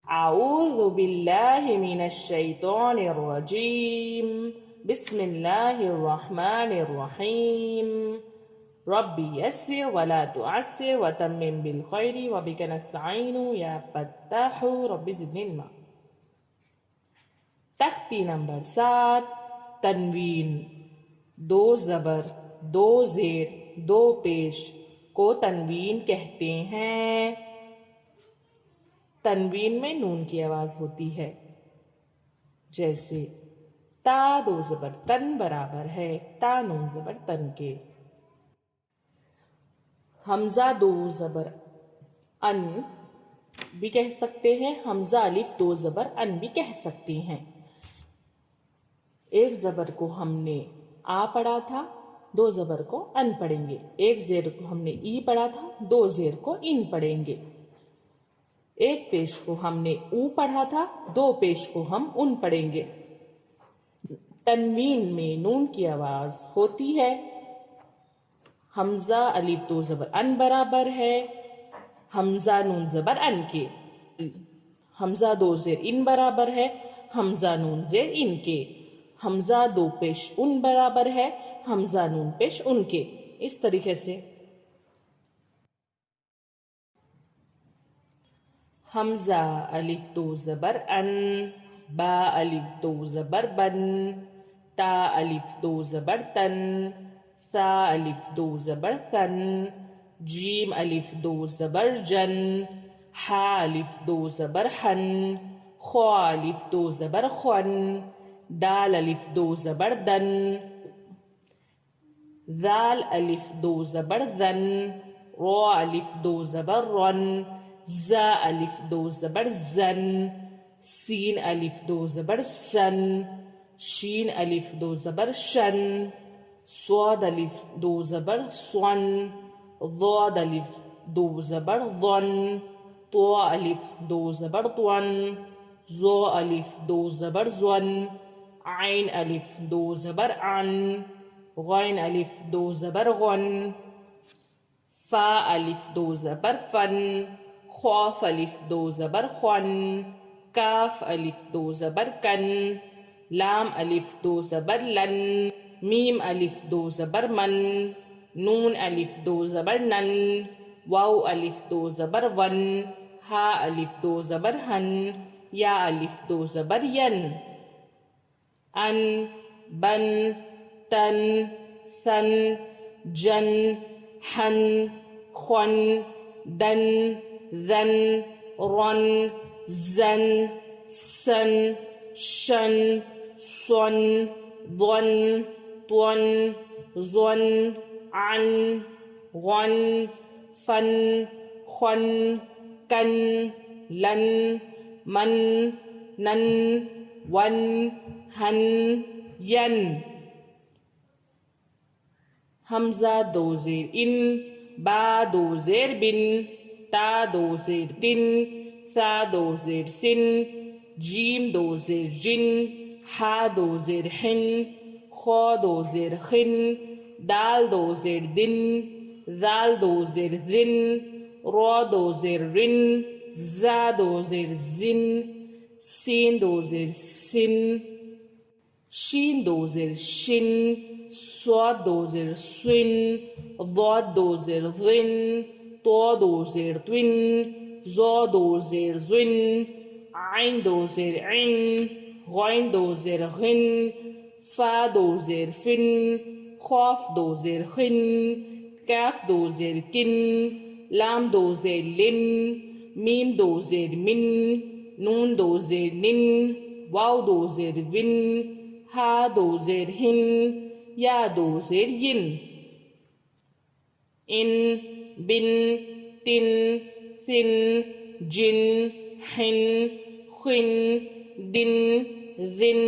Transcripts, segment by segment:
أعوذ بالله من الشيطان الرجيم بسم الله الرحمن الرحيم ربي يسر ولا تعسر وتمم بالخير وبك نستعين يا فتاح رب زدني علما. तख्ती नंबर 7 तनवीन दो ज़बर दो ज़ेर दो पेश को तनवीन कहते हैं। तनवीन में नून की आवाज होती है, जैसे ता दो ज़बर तन बराबर है ता नून ज़बर तन के। हमजा दो ज़बर अन भी कह सकते हैं, हमजा अलिफ दो ज़बर अन भी कह सकते हैं। एक ज़बर को हमने आ पढ़ा था, दो ज़बर को अन पढ़ेंगे। एक ज़ेर को हमने ई पढ़ा था, दो ज़ेर को इन पढ़ेंगे। एक पेश को हमने ऊ पढ़ा था, दो पेश को हम उन पढ़ेंगे। तनवीन में नून की आवाज होती है। हमजा अलिफ दो ज़बर अन बराबर है हमजा नून ज़बर अन के। हमजा दो ज़ेर इन बराबर है हमजा नून ज़ेर इन के। हमजा दो पेश उन बराबर है हमजा नून पेश उनके। इस तरीके से हमजा अलिफ दो ज़बर अन, बा अलिफ दो ज़बर बन, ता अलिफ दो ज़बर तन, सा अलिफ दो ज़बर तन, जीम अलिफ दो ज़बर जन, हा अलिफ दो ज़बर हन, ख्वा अलिफ दो ज़बर ख्वन, दाल अलिफ दो ज़बर दन, दाल अलिफ दो ज़बर दन, रो अलिफ दो ज़बर रन, ज़ा अलिफ दो ज़बर ज़न, सीन अलिफ दो ज़बर सन, शीन अलिफ दो ज़बर शन, स्वाद अलिफ दो ज़बर स्वन, ज़ाद अलिफ दो ज़बर ज़न, तो अलिफ दो ज़बर त्वन, ज़ो अलिफ दो ज़बर ज़न, आइन अलिफ दो ज़बर अन, गैन अलिफ दो ज़बर गन, फा अलिफ दो ज़बर फन, ख्वाफ अलिफ दो ज़बर ख्वन, काफ अलिफ दो ज़बर कन, लाम अलिफ दो ज़बर लन, मीम अलिफ दो ज़बर मन, नून अलिफ दो ज़बर नन, वाव अलिफ दो ज़बर वन, हा अलिफ दो ज़बर हन, या अलिफ दो ज़बर यन। अन, बन, तन, सन, जन, हन, ख्वन, दन, ज़न, रन, ज़न, सन, शन, स्वन, ज़न, त्वन, ज़न, अन, गन, फन, ख्वन, कन, लन, मन, नन, वन, हन, यन। हमजा दो ज़ेर इन, बा दो ज़ेर बिन, ता दो ज़ेर तिन, सा दो ज़ेर सिन, जीम दो ज़ेर जिन, हा दो ज़ेर हिन, खो दो ज़ेर खिन, दाल दो ज़ेर दिन, दाल दो ज़ेर दिन, रो दो ज़ेर रिन, जा दो ज़ेर जिन, सीन दो ज़ेर सिन, शीन दो ज़ेर शिन, स्वाद दो ज़ेर स्विन, ज़ाद दो ज़ेर ज़िन, तो दो ज़ेर त्विन, ज़ो दो ज़ेर ज़िन, आइन दो ज़ेर इन, गैन दो ज़ेर गिन, फा दो ज़ेर फिन, ख्वाफ दो ज़ेर खिन, काफ दो ज़ेर किन, लाम दो ज़ेर लिन, मीम दो ज़ेर मिन, नून दो ज़ेर निन, वाव दो ज़ेर विन, हा दो ज़ेर हिन, या दो ज़ेर यिन। इन, बिन, तिन, सिन, जिन, हिन, खिन, दिन, जिन,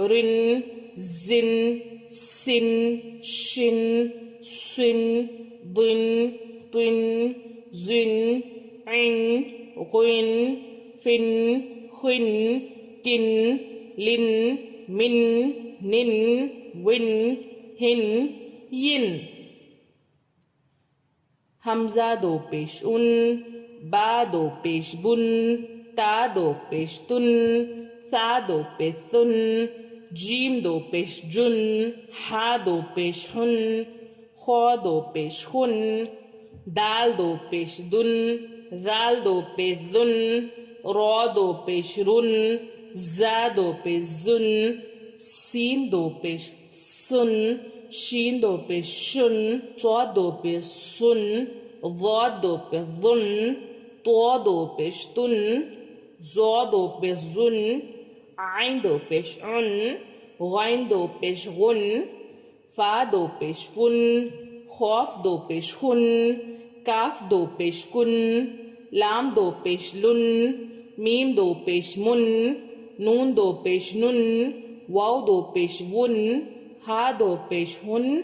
रिन, जिन, सिन, शिन, स्विन, दिन, त्विन, जिन, इन, गुइन, फिन, खिन, किन, लिन, मिन, निन, विन, हिन, यिन। हमजा दो पेश उन, बा दो पेश बुन, ता दो पेश तुन, सा दो पेश सुन, जीम दो पेश जुन, हा दो पेश हुन, खौ दो पेश खुन, दाल दो पेश दुन, जाल दो पेश दुन, रौ दो पेश रुन, जा दो पेश जुन, सीन दो पेश सुन, शीन दो पेश शुन, स्वाद दो पेश सुन, वाद दो पेश जुन, तो दो पेश तुन, जो दो पेश जुन, आइन दो पेश उन, गाइन दो पेश गुन, फा दो पेश फुन, खौफ दो पेश खुन, काफ दो पेश कुन, लाम दो पेश लुन, मीम दो पेश मुन, नून दो पेश नुन, वाव दो पेश वुन, हा दो पेश हुन,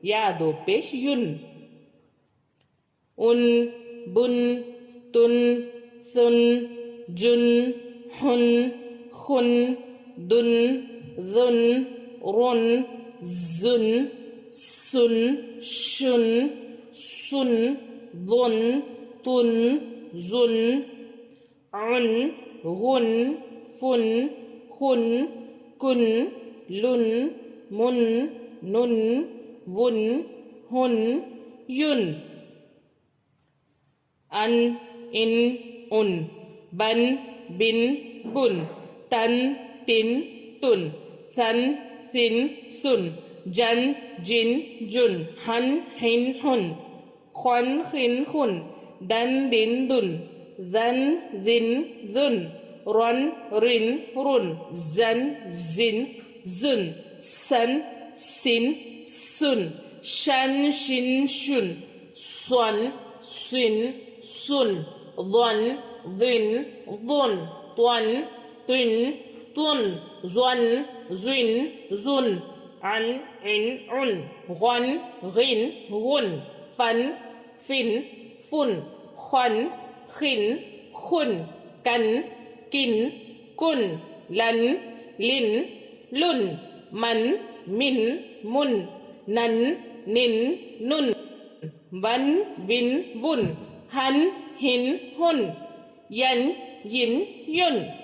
या दो पेश युन। उन, बुन, तुन, सुन, जुन, हुन, खुन, दुन, जुन, रुन, जुन, सुन, शुन, सुन, दुन, तुन, जुन, उन, गुन, फुन, खुन, कुन, लुन, मुन, नुन, वुन, हुन, युन। अन, इन, उन, बन, बिन, बुन, तन, तिन, तुन, सन, सिन, सुन, जन, जिन, जुन, हन, हिन, हुन, खौन, खिन, खुन, दन, दिन, दुन, जन, जिन, जुन, रन, रिन, रुन, जन, जिन, जुन, सन, सिन, सुन, शन, शिन, शुन, स्वन, सिन, सुन, वन, दिन, दुन, त्वन, तिन, तुन, जुन, जुन, जुन, अन, इन, उन, गन, गिन, गुन, फन, फिन, फुन, खन, खिन, खुन, कन, किन, कुन, लन, लिन, लुन, मन, मिन, मुन, नन, निन, नुन, वन, बिन, बुन, हन, हिन, हुन, यन, yin, yun.